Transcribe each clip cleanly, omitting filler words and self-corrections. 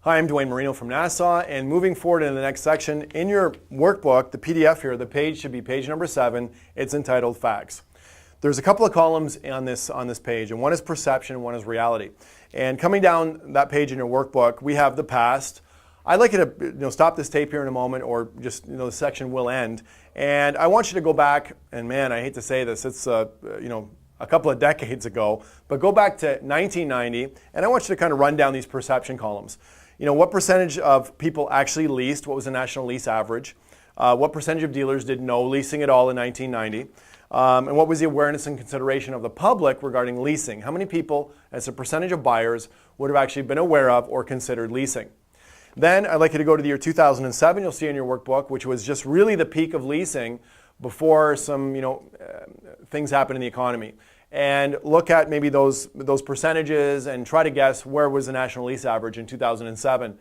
Hi, I'm Dwayne Marino from Nassau, and moving forward in the next section, in your workbook, the PDF here, the page should be page number 7. It's entitled Facts. There's a couple of columns on this page, and one is perception, one is reality. And coming down that page in your workbook, we have the past. I'd like you to stop this tape here in a moment, or just the section will end. And I want you to go back, and man, I hate to say this, it's a couple of decades ago, but go back to 1990, and I want you to kind of run down these perception columns. What percentage of people actually leased? What was the national lease average? What percentage of dealers did no leasing at all in 1990? And what was the awareness and consideration of the public regarding leasing? How many people, as a percentage of buyers, would have actually been aware of or considered leasing? Then I'd like you to go to the year 2007, you'll see in your workbook, which was just really the peak of leasing before some things happened in the economy. And look at maybe those percentages and try to guess where was the national lease average in 2007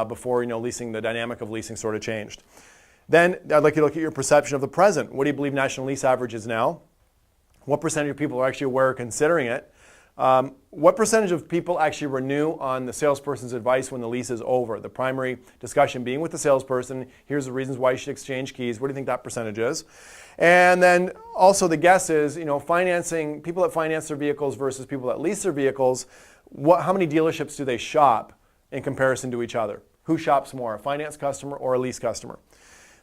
before the dynamic of leasing sort of changed. Then I'd like you to look at your perception of the present. What do you believe national lease average is now? What percentage of people are actually aware or considering it? What percentage of people actually renew on the salesperson's advice when the lease is over? The primary discussion being with the salesperson, here's the reasons why you should exchange keys. What do you think that percentage is? And then also the guess is, financing, people that finance their vehicles versus people that lease their vehicles, how many dealerships do they shop in comparison to each other? Who shops more, a finance customer or a lease customer?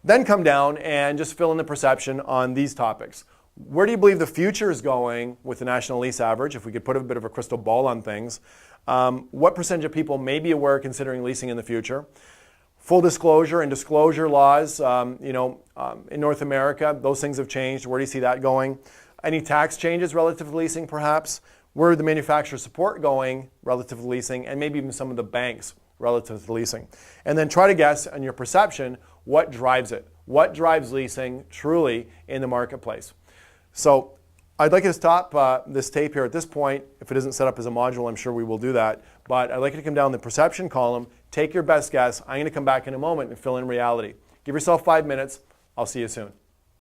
Then come down and just fill in the perception on these topics. Where do you believe the future is going with the national lease average? If we could put a bit of a crystal ball on things. What percentage of people may be aware of considering leasing in the future? Full disclosure and disclosure laws, in North America, those things have changed. Where do you see that going? Any tax changes relative to leasing, perhaps? Where are the manufacturer support going relative to leasing? And maybe even some of the banks relative to leasing. And then try to guess on your perception, what drives it? What drives leasing truly in the marketplace? So I'd like you to stop this tape here at this point. If it isn't set up as a module, I'm sure we will do that. But I'd like you to come down the perception column, take your best guess. I'm going to come back in a moment and fill in reality. Give yourself 5 minutes. I'll see you soon.